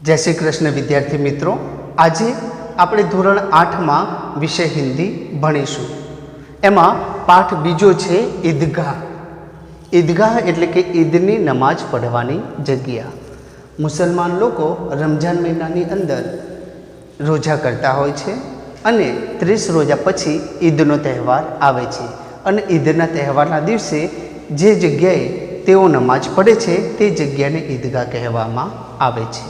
जय श्री कृष्ण विद्यार्थी मित्रों, आज આપણે ધોરણ 8માં વિષય હિન્દી ભણીશું। એમાં પાઠ બીજો છે ઈદગાહ। ઈદગાહ એટલે કે ઈદની નમાઝ પઢવાની જગ્યા। મુસલમાન લોકો રમજાન મહિનાની અંદર રોજા કરતા હોય છે અને 30 રોજા પછી ઈદનો તહેવાર આવે છે અને ઈદના તહેવારના દિવસે જે જગ્યાએ તેઓ નમાઝ પઢે છે તે જગ્યાને ઈદગાહ કહેવામાં આવે છે।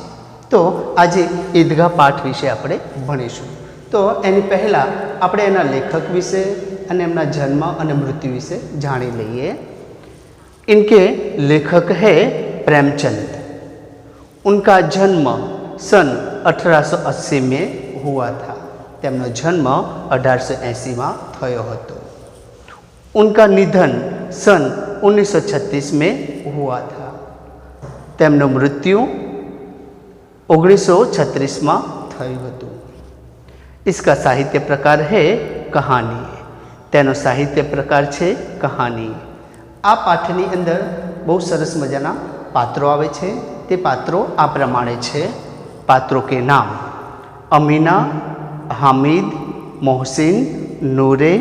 तो आज ईदगाह पाठ विषे आपणे भणीशुं। तो एनी पहला आपणे एना लेखक विषे अने एमना जन्म अने मृत्यु विषे जाणी लईए। इनके लेखक है प्रेमचंद। उनका जन्म सन 1880 में हुआ था। तेमनो जन्म 1880 में थयो हतो। उनका निधन सन 1936 में हुआ था। तेमनो मृत्यु 1936 में थयुं हतुं। इसका साहित्य प्रकार है कहानी। तेनो साहित्य प्रकार छे कहानी। आ पाठनी अंदर बहुत सरस मजाना पात्रों आवे छे। ते पात्रों आ प्रमाणे छे। पात्रों के नाम अमीना, हामिद, मोहसिन, नूरे,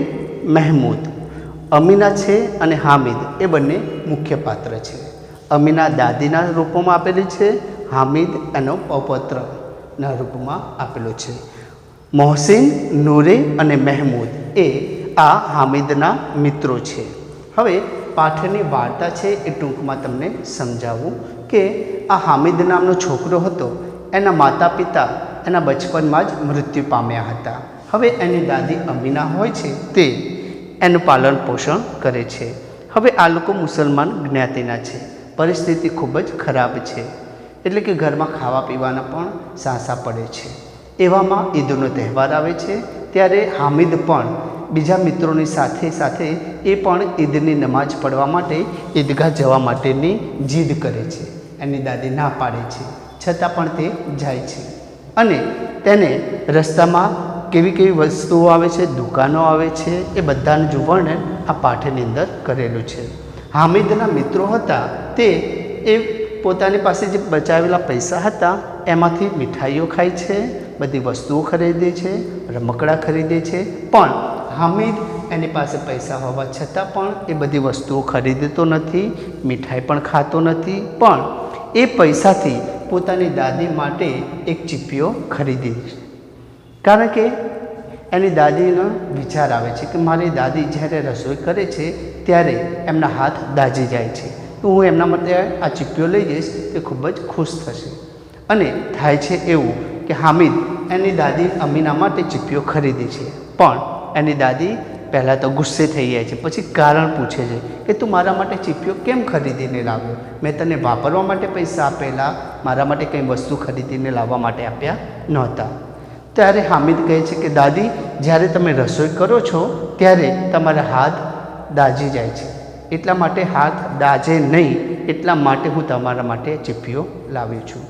महमूद। अमीना छे अने हामिद ए बंने मुख्य पात्र छे। अमीना दादीना रूपोमां आपेली छे। हामिद एनो पौपुत्रना रूपमां आपेलो छे। मोहसिन, नूरे अने महमूद ए आ हामिदना मित्रों छे। हवे पाठनी वार्ता छे ए टूंकमां तमने समजावुं के आ हामिद नामनो छोकरो हतो। एना माता पिता एना बचपनमां ज मृत्यु पाम्या हता। हवे एनी दादी अमीना होय छे ते एनुं पालन पोषण करे छे। हवे आ लोको मुसलमान ज्ञातिना छे। परिस्थिति खूब ज खराब छे એટલે કે ઘરમાં ખાવા પીવાના પણ સાંસા પડે છે। એવામાં ઈદનો તહેવાર આવે છે ત્યારે હામિદ પણ બીજા મિત્રોની સાથે સાથે એ પણ ઈદની નમાઝ પઢવા માટે ઈદગાહ જવા માટેની જીદ કરે છે। એની દાદી ના પાડે છે છતાં પણ તે જાય છે અને તેને રસ્તામાં કેવી કેવી વસ્તુઓ આવે છે, દુકાનો આવે છે, એ બધાનું જ વર્ણન આ પાઠની અંદર કરેલું છે। હામિદના મિત્રો હતા તે એ પોતાની પાસે જે બચાવેલા પૈસા હતા એમાંથી મીઠાઈઓ ખાય છે, બધી વસ્તુઓ ખરીદે છે, રમકડા ખરીદે છે। પણ હામિદ એની પાસે પૈસા હોવા છતાં પણ એ બધી વસ્તુઓ ખરીદતો નથી, મીઠાઈ પણ ખાતો નથી। પણ એ પૈસાથી પોતાની દાદી માટે એક ચીપિયો ખરીદી છે। કારણ કે એની દાદીનો વિચાર આવે છે કે મારી દાદી જ્યારે રસોઈ કરે છે ત્યારે એમના હાથ દાઝી જાય છે, તો હું એમના માટે આ ચીપિયો લઈ જઈશ તે ખૂબ જ ખુશ થશે। અને થાય છે એવું કે હામિદ એની દાદી અમીના માટે ચીપિયો ખરીદે છે। પણ એની દાદી પહેલાં તો ગુસ્સે થઈ જાય છે, પછી કારણ પૂછે છે કે તું મારા માટે ચીપિયો કેમ ખરીદીને લાવ્યો? મેં તને વાપરવા માટે પૈસા આપેલા, મારા માટે કંઈ વસ્તુ ખરીદીને લાવવા માટે આપ્યા નહોતા। ત્યારે હામિદ કહે છે કે દાદી, જ્યારે તમે રસોઈ કરો છો ત્યારે તમારા હાથ દાઝી જાય છે, એટલા માટે હાથ દાઝે નહીં એટલા માટે હું તમારા માટે ચીપિયો લાવ્યો છું।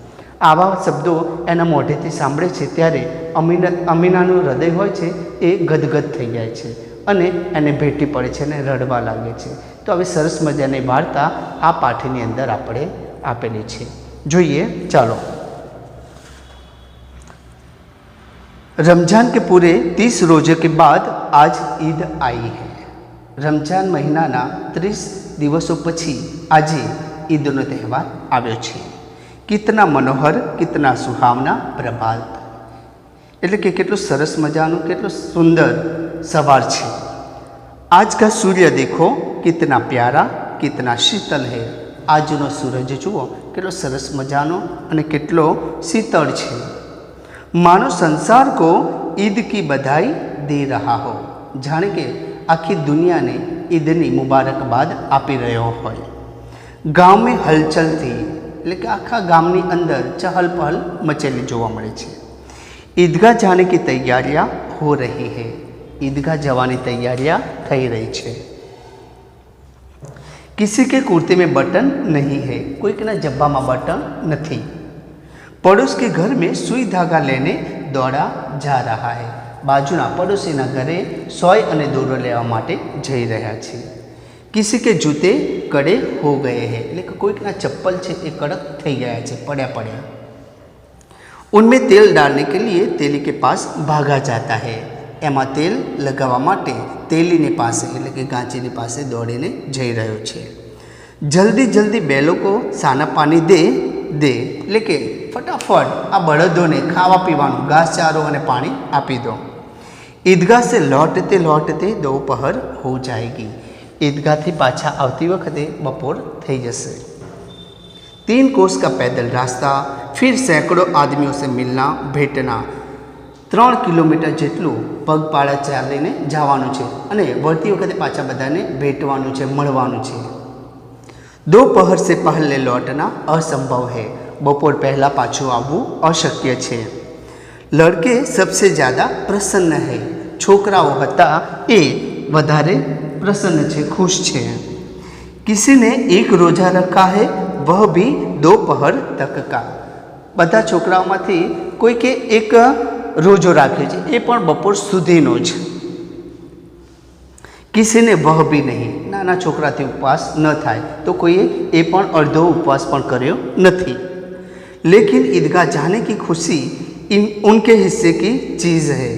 આવા શબ્દો એના મોઢેથી સાંભળે છે ત્યારે અમીનાનું હૃદય હોય છે એ ગદગદ થઈ જાય છે અને એને ભેટી પડે છે અને રડવા લાગે છે। તો હવે સરસ મજાની વાર્તા આ પાઠની અંદર આપણે આપેલી છે, જોઈએ ચાલો। रमजान के पूरे 30 रोजे के बाद आज ईद आई है। रमजान महीनाना 30 दिवसों पछी आज ईदनो तहेवार आव्यो छे। कितना मनोहर, कितना सुहावना प्रभात। एटले के केटलो सरस मजानो, केटलो सुंदर सवार छे। आज का सूर्य देखो कितना प्यारा, कितना शीतल है। आजनो सूरज जुओ केटलो सरस मजानो अने केटलो शीतल छे। मानो संसार को ईद की बधाई दे रहा हो। जाने के आखी दुनिया ने ईदनी मुबारकबाद आपी रह्यो होय। गाँव में हलचल थी એટલે કે આખા ગામની અંદર ચહલ પહલ મચેલી જોવા મળે છે। ईदगाह जाने की तैयारियां हो रही है। ईदगाह जवानी तैयारियां થઈ રહી છે। किसी के कुर्ते में बटन नहीं है। કોઈકના જબ્બામાં બટન નથી। पड़ोस के घर में सुई धागा लेने दौड़ा जा रहा है। बाजूना पड़ोसीना घरे सोय अने दोरो लेवा माटे जई रह्या छे। किसी के जूते कड़े हो गए हैं એટલે કે કોઈકના ચપ્પલ છે એ કડક થઈ ગયા છે, પડ્યા પડ્યા। उनमें तेल डालने के लिए तेली के पास भागा जाता है। एमा तेल लगावा माटे तेलीने पासे એટલે કે ગાંચીની પાસે દોડીને જઈ રહ્યો છે। જલ્દી જલ્દી બેલો को સાના પાણી દે એટલે કે ફટાફટ આ બળદોને ખાવા પીવાનું ઘાસચારો અને પાણી આપી દો। ईदगाह से लौटते दोपहर हो जाएगी। ईदगाह थी पाछा आवती वखते बपोर થઈ જશે। 3 कोस का पैदल रास्ता, फिर सैकड़ों आदमियों से मिलना भेटना। 3 किलोमीटर જેટલું પગપાળા ચાલીને જવાનું છે અને વળતી વખતે પાછા બધાને ભેટવાનું છે, મળવાનું છે। दोपहर से पहले लौटना असंभव है। बपोर पहला पाछું આવવું અશક્ય છે। लड़के सबसे ज़्यादा प्रसन्न है। छोकराओ हता ए વધારે प्रसन्न છે, खुश છે। किसी ने एक रोजा रखा है, वह भी दोपहर तक का। બધા છોકરાઓમાંથી કોઈ કે એક રોજો રાખ્યો છે, એ પણ બપોર સુધીનો જ। કિસીને વહ બી નહીં, નાના છોકરાથી ઉપવાસ ન થાય તો કોઈએ એ પણ અડધો ઉપવાસ પણ કર્યો નથી। लेकिन ईदगाह जाने की खुशी उनके हिस्से की चीज़ है।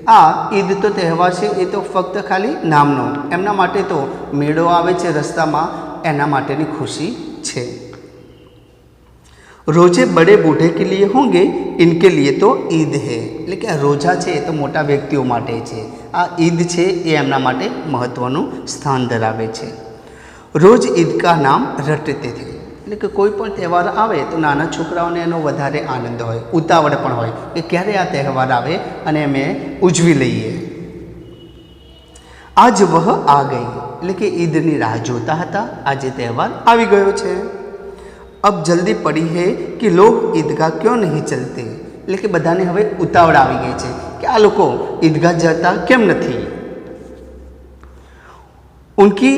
आ ईद तो तहेवार है, ये तो फक्त खाली नामनो, एमना माटे तो मेळो आवे छे रस्तामां, एना माटेनी खुशी छे। रोजे बड़े बूढ़े के लिए होंगे, इनके लिए तो ईद है। એટલે કે રોજા છે એ તો મોટા વ્યક્તિઓ માટે છે, આ ઈદ છે એ એમના માટે મહત્વનું સ્થાન ધરાવે છે। રોજ ઈદ કા નામ રટતે थे। એટલે કે કોઈ પણ તહેવાર આવે તો નાના છોકરાઓને એનો વધારે આનંદ હોય, ઉતાવળ પણ હોય કે ક્યારે આ તહેવાર આવે અને અમે ઉજવી લઈએ। આજ વહ આ ગઈ, એટલે કે ઈદની રાહ જોતા હતા, આજે તહેવાર આવી ગયો છે। अब जल्दी पड़ी है कि लोग ईदगाह क्यों नहीं चलते। એટલે કે બધાને હવે ઉતાવળ આવી ગઈ છે કે આ લોકો ईदगाह जाता કેમ નથી। उनकी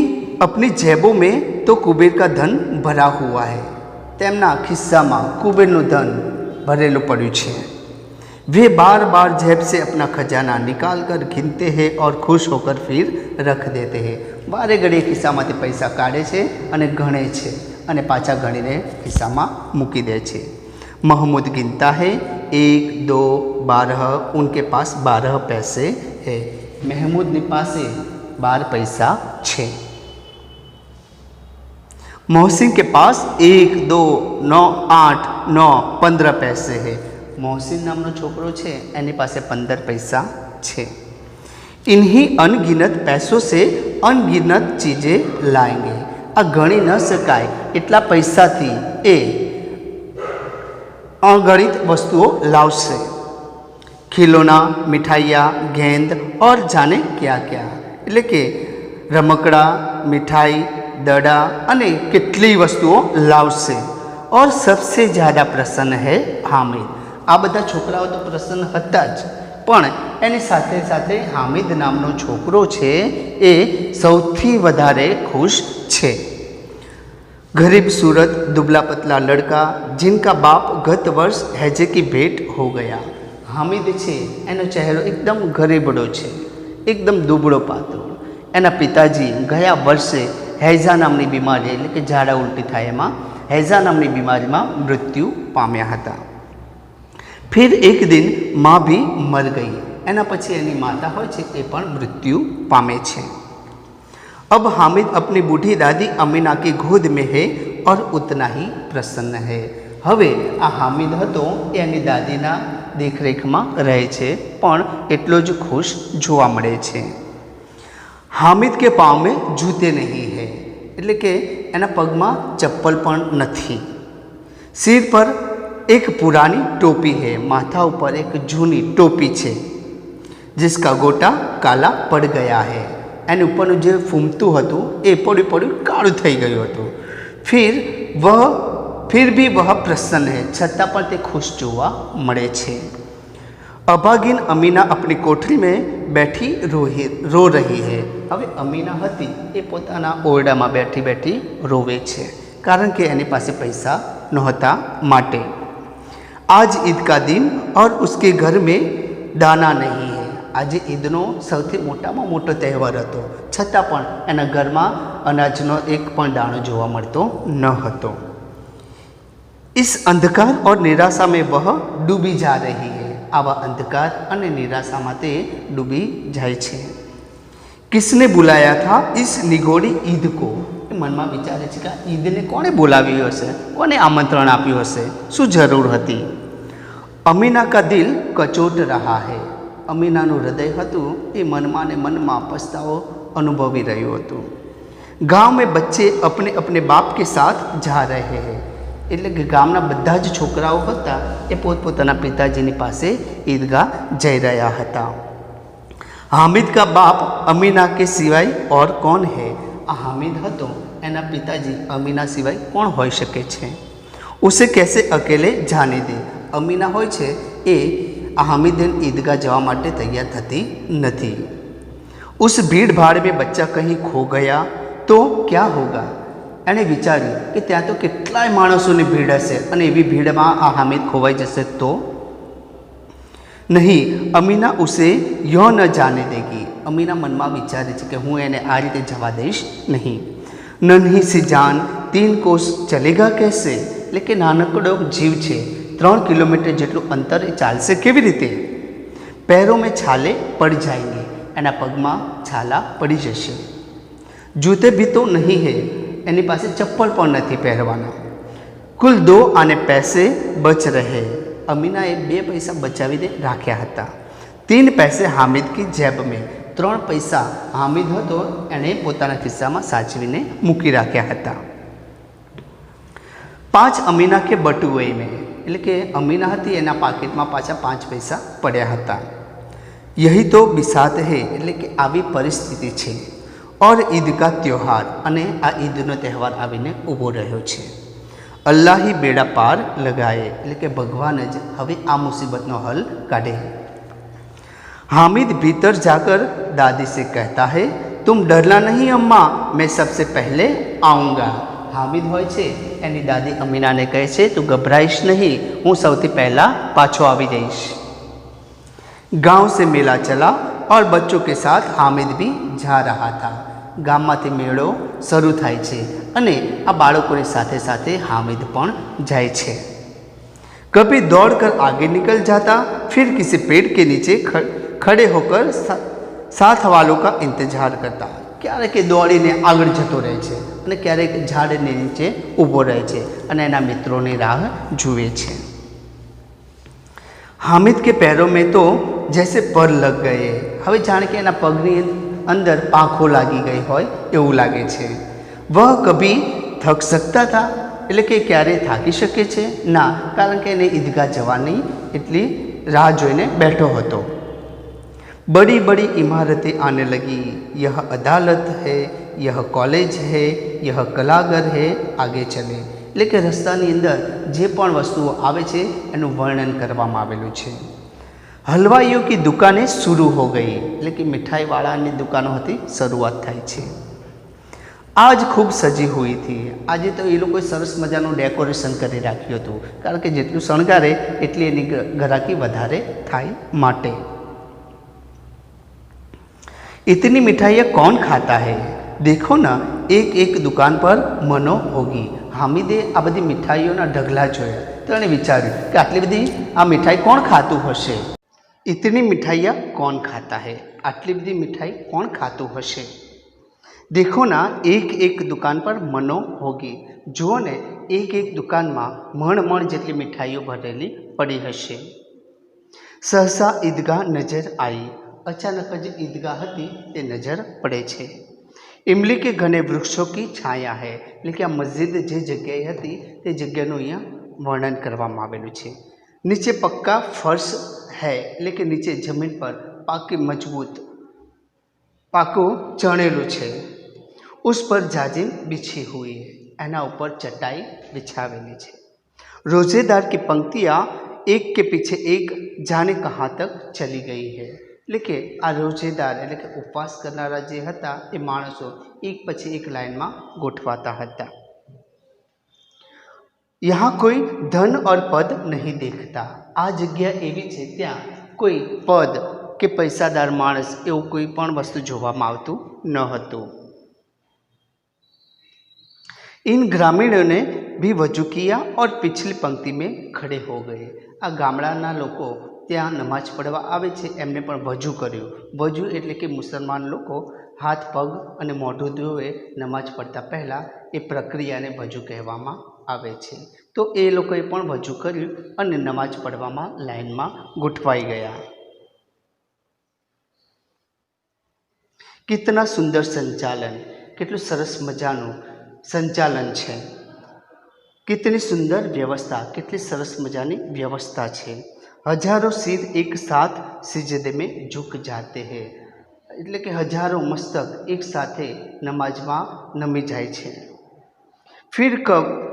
अपनी जेबों में तो कुबेर का धन भरा हुआ है। તેમના ખિસ્સામાં કુબેરનું ધન ભરેલું પડ્યું છે। वे बार बार जेब से अपना खजाना निकाल कर गिनते हैं और खुश होकर फिर रख देते हैं। बारे घड़े खिस्साમાંથી પૈસા કાઢે છે અને ગણે છે અને પાછા ગણીને ખિસ્સામાં મૂકી દે છે। महमूद गिनता है 1, 2, 12, उनके पास 12 पैसे है। महमूदની પાસે 12 પૈસા છે। मोहसिन के पास 1, 2, 9, 8, 9, 15 पैसे है। मोहसिन नामનો છોકરો છે એની પાસે 15 પૈસા છે। इन्हीं अनगिनत पैसों से अनगिनत चीज़ें लाएंगे। आ गणी न शकाय एटला पैसाथी ए अगणित वस्तुओं लावशे। खिलौना, मिठाइयाँ, गेंद और जाने क्या क्या। એટલે કે રમકડા, मिठाई, दड़ा अने કેટલી वस्तुओं लावशे। और सबसे ज़्यादा प्रसन्न है हामिद। आ बधा छोकराओ तो प्रसन्न हता ज, पण एनी साथे साथे हामिद नामनो छोकरो छे ए सौथी वधारे खुश छे। गरीब सूरत दुबला पतला लड़का जिनका बाप गत वर्ष हैजे की भेंट हो गया। हामिद छे एनो चेहरो एकदम गरीबड़ो छे, एकदम दुबळो पातळो। एना पिताजी गया वर्षे हैजा नामनी बीमारी એટલે કે ઝાડા ઉલટી થાય એમાં हैजा नामनी बीमारीमां मृत्यु पाम्या हता। फिर एक दिन माँ भी मर गई। एना पछी एनी माता होय छे ए पण मृत्यु पामे छे। अब हामिद अपनी बूढ़ी दादी अमीना की गोद में है और उतना ही प्रसन्न है। हवे आ हामिद हतो एनी दादीना देखरेखमां रहे छे पण एटलो ज खुश जोवा मळे छे। हामिद के पाँव में जूते नहीं है, એટલે કે એના પગમાં ચપ્પલ પણ નથી। सिर पर एक पुरानी टोपी है, माथा ऊपर एक जूनी टोपी छे जिसका गोटा काला पड़ गया है। एने उपरનું જે ફૂમતું હતું એ પડ્યું પડ્યું કાળું થઈ ગયું હતું। फिर भी वह प्रसन्न है, छતાં પણ તે खुश જોવા મળે છે। अभागिन अमीना अपनी कोठरी में बैठी रो रही है। હવે અમીના હતી એ પોતાના ઓરડામાં બેઠી બેઠી રોવે છે, કારણ કે એની પાસે પૈસા નહોતા માટે। आज ईद का दिन और उसके घर में दाना नहीं है। આજે ઈદનો સૌથી મોટામાં મોટો તહેવાર હતો, છતાં પણ એના ઘરમાં અનાજનો એક પણ દાણો જોવા મળતો ન હતો। इस अंधकार और निराशा में वह डूबी जा रही है। आवा अंधकार और निराशा में ते डूबी जाए छे। किसने बुलाया था इस निगोड़ी ईद को? मन में विचारे कि ईद ने कोने बोलावी हशे, कोने आमंत्रण आप्युं हशे, शुं जरूर हती? अमीना का दिल कचोट रहा है। अमीनानुं हृदय हतुं ए मनमा ने मनमा पछतावो अनुभवी रह्युं हतुं। गांव में बच्चे अपने अपने बाप के साथ जा रहे हैं। एटले के गामना बधा ज छोकराओ हता ए पोतपोताना पिताजीनी पासे ईदगाह जई रह्या हता। हामिद का बाप अमीना के सिवाय और कौन है? आ हामिद हतो एना पिताजी अमीना सिवाय कौन होई शके छे? उसे कैसे अकेले जाने दे? अमीना होय छे ए हामिद ईदगाह जवा माटे तैयार थती नथी। उस भीड़ भाड़ में बच्चा कहीं खो गया तो क्या होगा? एने विचार्युं कि त्यां तो केटलाय माणसोनी भीड़ हशे अने एवी भीड़मां आ हामिद खोवाई जशे तो? नहीं, अमीना उसे यो न जाने देगी। अमीना मन में विचारे कि हूँ एने आ रीते जवा दईश नहीं। नन्ही सी जान 3 कोस चलेगा कैसे? लेकिन नानकड़ो जीव छे, 3 किलोमीटर जेटलुं अंतर चालशे केवी रीते? पैरों में छाले पड़ जाएंगे, एना पगमां छाला पड़ी जशे। जूते भी तो नहीं है, एनी पासे चप्पल पण नथी पहेरवाना। कुल 2 आने पैसे बच रहे। अमीनाए 2 पैसा बचावीने राख्या हता। 3 पैसे हामिद की जेब में, 3 पैसा हामिद हतो एणे पोताना खिस्सामां साचवीने मूकी राख्या हता। 5 अमीना के बटुए में, एटले के अमीना हती एना पाकेटमां पाछा 5 पैसा पड्या हता। यही तो बिसात है, एटले के आवी परिस्थिति छे। और ईद का त्यौहार अने आ ईदनो तहेवार आवीने ऊभो रह्यो छे। अल्लाह ही बेड़ा पार लगाए, एटले के भगवान ज हवे आ मुसीबतनो हल काढे। हामिद भीतर जाकर दादी से कहता है, तुम डरना नहीं अम्मा, मैं सबसे पहले आऊँगा। हामिद होय छे एनी दादी अमीना ने कहे छे, तू गभराईश नहीं, हूँ सौथी पहला पाछो आवी जईश। गांव से मेला चला और बच्चों के साथ हामिद भी जा रहा था। गाममांथी मेळो शरू थाय छे अने आ बाळकोनी साथे साथे हामिद पण जाय छे। कभी दौड़कर आगे निकल जाता, फिर किसी पेड़ के नीचे खड़े होकर साथ वालों का इंतजार करता। क्यारेक दौड़ीने आगळ जतो रहे छे अने क्यारेक झाड़ने नीचे ऊभो रहे छे अने एना मित्रोनी राह जुए छे। हामिद के पैरों में तो जैसे पर लग गए। हवे जाने के एना पगनी अंदर पाखो लागी गई होय एवुं लागे छे। वह कभी थक सकता था, एटले के क्यारे थाकी शके छे ना, कारण के एने ईदगाह जवानी एटली राह जोईने बैठो हतो। बड़ी बड़ी इमारतें आने लगी। यह अदालत है, यह कॉलेज है, यह कलाघर है, आगे चले। लेकिन रस्तानी अंदर जे पण वस्तुओं आवे छे एनुं वर्णन करवामां आवेलुं छे। हलवाईओ की दुकानें शुरू हो गई, लेकिन मिठाई वाळानी दुकानों हती शरूआत थाय छे। आज खूब सजी हुई थी। आज तो ये लोग सरस मजानु डेकोरेशन करी राख्युं हतुं, कारण के जेटलुं शणगारे एटली एनी ग्राहकी वधारे थाय माटे। इतनी मिठाइयाँ कौन खाता है? देखो ना, एक एक दुकान पर मनो होगी। हामिदे आ बधी मिठाईओना ढगला जोया तो एणे विचार्युं के आटली बधी आ मिठाई कोण खातुं हशे? इतनी मिठाइयाँ कौन खाता है? आटली बधी मिठाई कौन खातुं हशे? देखो ना, एक एक दुकान पर मनो होगी। जुओ ने, एक एक दुकान में मण जेटली मिठाईओ भरेली पड़ी हशे। सहसा ईदगाह नजर आई। अचानक ज ईदगाह हती ते नजर पड़े छे। इमली के घने वृक्षों की छाया है, लेकिन आ मस्जिद जे जग्याए हती ते जग्यानुं अहींया वर्णन करवामां आवेलुं छे। नीचे पक्का फर्श है, लेकिन नीचे जमीन पर पाकी मजबूत पाकू चणेलू छे। उस पर जाजिम बिछी हुई है, एना ऊपर चटाई बिछावेली छे। रोजेदार की पंक्तियाँ एक के पीछे एक जाने कहाँ तक चली गई है। लेकिन आ रोजेदार एटले के उपवास करनारा जे हता ए माणसो एक पछी एक लाइन में गोठवाता हता। यहाँ कोई धन और पद नहीं देखता। आ जग्या एवी छे त्यां कोई पद के पैसादार माणस एवं कोई पण वस्तु जोवामां आवतुं न हतुं। इन ग्रामीणों ने भी वजू किया और पिछली पंक्ति में खड़े हो गए। आ गामडाना लोको ત્યાં નમાજ પઢવા આવે છે એમને પણ વજુ કર્યું। વજુ એટલે કે મુસલમાન લોકો હાથ પગ અને મોઢું ધોવે નમાજ પઢતા પહેલાં એ પ્રક્રિયાને વજુ કહેવામાં આવે છે। તો એ લોકોએ પણ વજુ કર્યું અને નમાજ પઢવામાં લાઈનમાં ગોઠવાઈ ગયા। कितना सुंदर संचालन, કેટલું સરસ મજાનું સંચાલન છે। कितनी सुंदर व्यवस्था, કેટલી સરસ મજાની વ્યવસ્થા છે। हजारों सिर एक साथ सिजदे में झुक जाते हैं, એટલે કે હજારો મસ્તક એક સાથે નમાજમાં નમી જાય છે।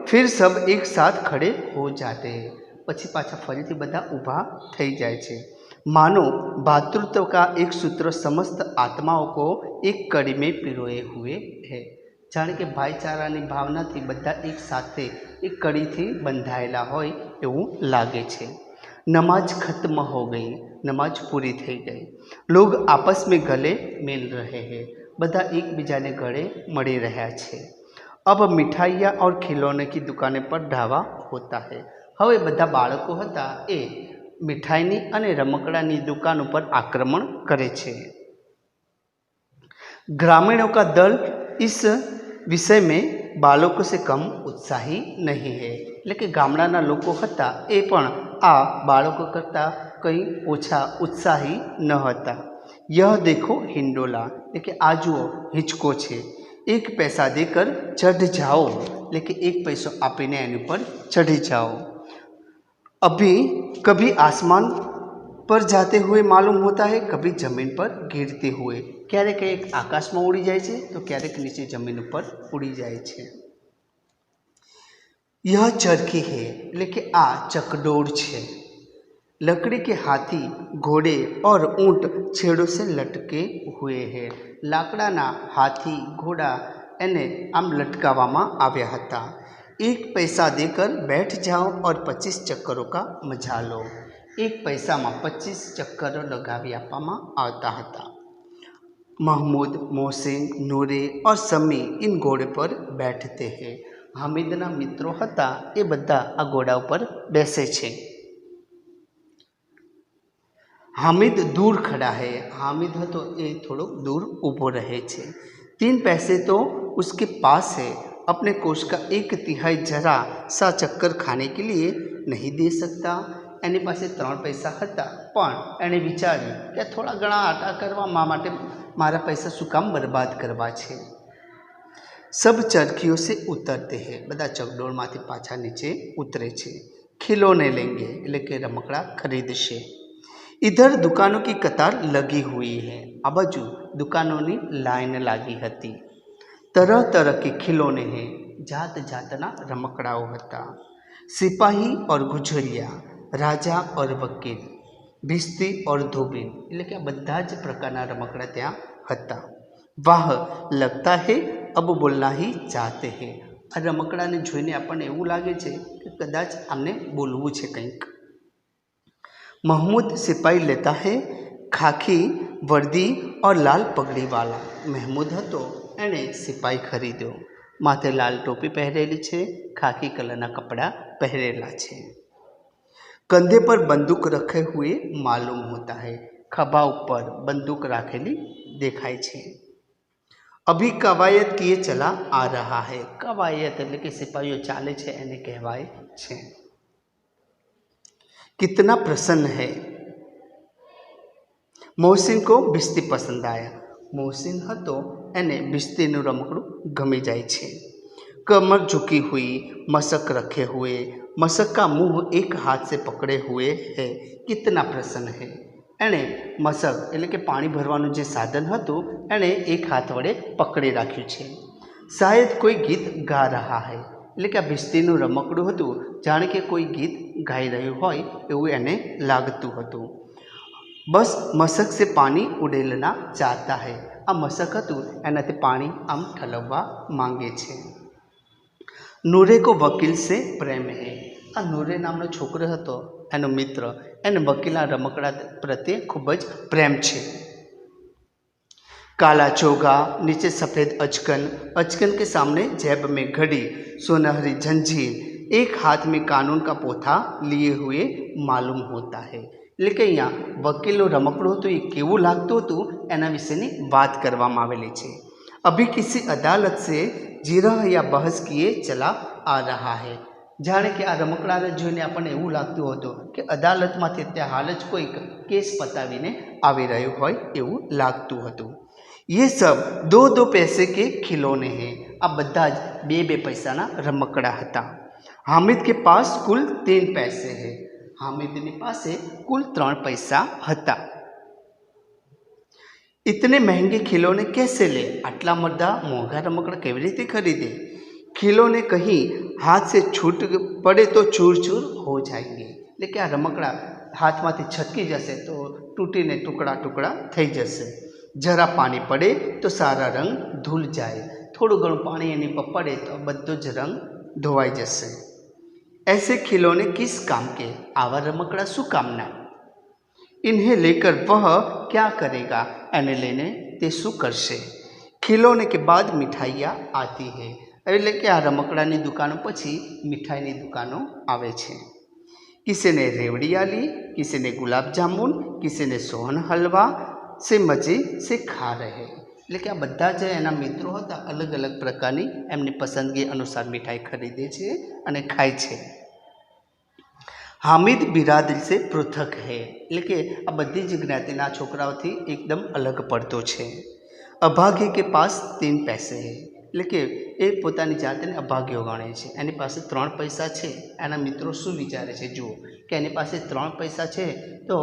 फिर सब एक साथ खड़े हो जाते हैं, પછી પાછા ફરીથી બધા ઊભા થઈ જાય છે। मानो भातृत्व का एक सूत्र समस्त आत्माओं को एक कड़ी में पिरोए हुए है। जाने के भाईचारानी भावनाथी બધા એક સાથે એક કડીથી બંધાયેલા હોય એવું લાગે છે। नमाज खत्म हो गई, नमाज पूरी थी गई। लोग आपस में गले मिल रहे हैं, बधा एक बीजाने गले मળી રહ્યા છે। अब मिठाइयाँ और खिलौने की दुकानें पर ढावा होता है। હવે બધા બાળકો હતા એ मिठाईनी અને રમકડાની દુકાન ઉપર આક્રમણ કરે છે। ग्रामीणों का दल इस विषय में बालकों से कम उत्साही नहीं है, એટલે કે ગામડાના લોકો હતા એ પણ આ બાળકો કરતાં કંઈ ઓછા ઉત્સાહી ન હતા। यह देखो हिंडोला, એટલે કે આ જુઓ હિંચકો છે। एक पैसा देकर चढ़ जाओ, એટલે કે એક પૈસો આપીને એની પર ચઢી જાઓ। अभी कभी आसमान पर जाते हुए मालूम होता है, कभी जमीन पर गिरते हुए। क्यारेक एक आकाश में उड़ी जाए छे तो क्यारेक नीचे जमीन पर उड़ी जाए छे। यह चरखी है, એટલે કે આ ચકડોળ છે। लकड़ी के हाथी घोड़े और ऊंट छेड़ों से लटके हुए हैं। लाकड़ाना हाथी घोड़ा એને આમ લટકાવવામાં આવ્યા હતા। एक पैसा देकर बैठ जाओ और 25 चक्करों का मजा लो। एक पैसा में 25 चक्कर लगावी आपवामां आवता हता। महमूद, मोहसिन, नूरे और समी इन घोड़े पर बैठते हैं। हामिदना मित्रों हता ए बधा आ घोड़ा पर बेसे छे। हामिद दूर खड़ा है, हामिद हतो ए थोड़ो दूर ऊभो रहे छे। 3 पैसे तो उसके पास है, अपने कोष का 1/3 जरा सा चक्कर खाने के लिए नहीं दे सकता। एनी पासे 3 पैसा हता पण एने विचार्યું કે થોડા ઘણા આટા કરવા માટે મારા પૈસા શું કામ બરબાદ કરવા છે। सब चरखियों से उतरते हैं, બધા ચકડોળમાંથી પાછા નીચે ઉતરે છે। खिलौने लेंगे, એટલે કે રમકડા ખરીદશે। इधर दुकानों की कतार लगी हुई है, आ बाजू दुकानों की लाइन लागी हती। तरह तरह के खिलौने हैं, जात जातना रमकड़ाओ हता। सिपाही और गुजरिया, राजा और वकील, भिस्ती और धोबीन, એટલે કે બધા જ પ્રકારના રમકડા ત્યાં હતા। वाह लगता है अब बोलना ही चाहते हैं। आ રમકડાને જોઈને આપણને એવું લાગે છે કે કદાચ આમને બોલવું છે કંઈક। महमूद सिपाही लेता है, खाकी वर्दी और लाल पगड़ी वाला। महमूद हतो एने सिपाही खरीद्यो, माथे लाल टोपी पहरेली छे, खाकी कलरना कपड़ा पहरेला छे। कंधे पर बंदूक रखे हुए मालूम होता है, खभा ऊपर बंदूक राखेली देखाय छे। अभी कवायत किए चला आ रहा है, कवायत એટલે કે સિપાહીઓ ચાલે છે એને કહેવાય છે। कितना प्रसन्न है। मोहसिन को भिस्ती पसंद आया, मोहसिन हतो एने भिस्तीनु रमकड़ू गमी जाय छे। कमर झुकी हुई, मशक रखे हुए, मशक का मुंह एक हाथ से पकड़े हुए है। कितना प्रसन्न है, एने मशक એટલે કે પાણી ભરવાનું જે સાધન હતું એણે એક હાથ વડે પકડી રાખ્યું છે। શાયદ કોઈ ગીત गा रहा है, એટલે કે આ भिस्तीનું રમકડું હતું જાણે કે કોઈ ગીત ગાઈ રહ્યું હોય એવું એને લાગતું હતું। बस मशक से पानी उड़ेलना चाहता है, आ मशक हतुं एनाथी पाणी आम ठलववा मांगे छे। नूरे को वकील से प्रेम है, आ नूरे नामनो छोकरो हतो एनो मित्र, एने वकीलना रमकड़ा प्रत्ये खूब ज प्रेम छे। काला चोगा, नीचे सफ़ेद अचकन, अचकन के सामने जेब में घड़ी, सुनहरी जंजीर, एक हाथ में कानून का पोथा लिए हुए मालूम होता है। એટલે કે અહીંયા વકીલનું રમકડું હતું એ કેવું લાગતું હતું એના વિશેની વાત કરવામાં આવેલી છે। अभी किसी अदालत से जिरह या बहस किए चला आ रहा है। जाने कि आ रमकડાને જોઈને આપણને એવું લાગતું હતું કે અદાલતમાંથી ત્યાં હાલ જ કોઈક કેસ પતાવીને આવી રહ્યું હોય એવું લાગતું હતું। ये सब 2-2 पैसे के खिलौने हैं। आ બધા જ 2-2 પૈસાના રમકડા હતા। हामिद के पास कुल 3 पैसे है। हामिदनी पासे कुल 3 पैसा हता। इतने महंगे खिलौने कैसे ले? आटला मर्दा मोंघा रमकड़ा केवी रीते खरीदे? खिलौने कहीं हाथ से छूट पड़े तो चूर चूर हो जाएंगे। लेकिन आ रमकड़ा हाथ में छटकी जैसे तो टूटी ने टुकड़ा टुकड़ा थई जैसे। जरा पानी पड़े तो सारा रंग धुल जाए। थोड़ू घणुं पानी एनी पर पड़े तो बधो ज रंग धोवाई जैसे। ऐसे खिलौने किस काम के? आवा रमकड़ा शू कामना? इन्हें लेकर वह क्या करेगा? एने लेने ते शू करशे? खिलौने के बाद मिठाइयाँ आती है। एटले के आ रमकड़ानी दुकानों पछी मिठाईनी दुकानों आवे छे। किसी ने रेवड़िया ली, किसी ने गुलाब जामुन, किसी ने सोहन हलवा से मजे से खा रहे। એટલે કે આ બધા જે એના મિત્રો હતા અલગ અલગ પ્રકારની એમની પસંદગી અનુસાર મીઠાઈ ખરીદે છે અને ખાય છે। हामिद बिरादरी से पृथक है। એટલે કે આ બધી જ જ્ઞાતિના છોકરાઓથી એકદમ અલગ પડતો છે। અભાગ્ય के पास 3 पैसे है। એટલે કે એ પોતાની જાતને અભાગ્યો ગણે છે। એની પાસે 3 પૈસા છે। એના મિત્રો શું વિચારે છે જુઓ કે એની પાસે 3 પૈસા છે તો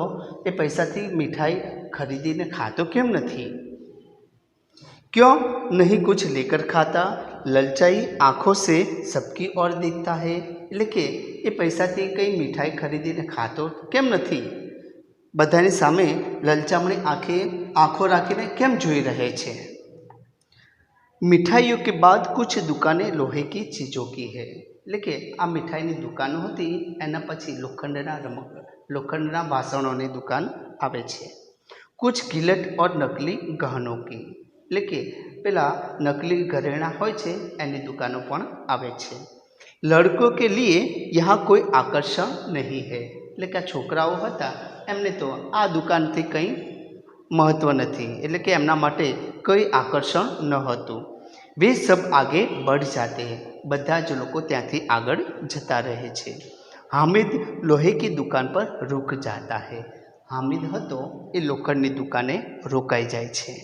એ પૈસાથી મીઠાઈ ખરીદીને ખાતો કેમ નથી? क्यों नहीं कुछ लेकर खाता? ललचाई आँखों से सबकी ओर देखता है। એટલે કે એ પૈસાથી કંઈ મીઠાઈ ખરીદીને ખાતો કેમ નથી? બધાની સામે લલચામણી આંખો રાખીને કેમ જોઈ રહે છે? मिठाइयों के बाद कुछ दुकानें लोहे की चीज़ों की है। એટલે કે આ મિઠાઈની દુકાનો હતી એના પછી લોખંડના વાસણોની દુકાન આવે છે। कुछ गिलट और नकली गहनों की એટલે કે પેલા નકલી ઘરેણાં હોય છે એની દુકાનો પણ આવે છે। लड़कों के लिए यहाँ कोई आकर्षण नहीं है। એટલે કે આ છોકરાઓ હતા એમને તો આ દુકાનથી કંઈ महत्व नहीं। એટલે કે એમના માટે कोई आकर्षण न होતું। वे सब आगे बढ़ जाते हैं। બધા જ લોકો ત્યાંથી આગળ જતા રહે છે। हामिद लोहे की दुकान पर रुक जाता है। हामिद હતો એ લોખંડની દુકાને રોકાઈ જાય છે।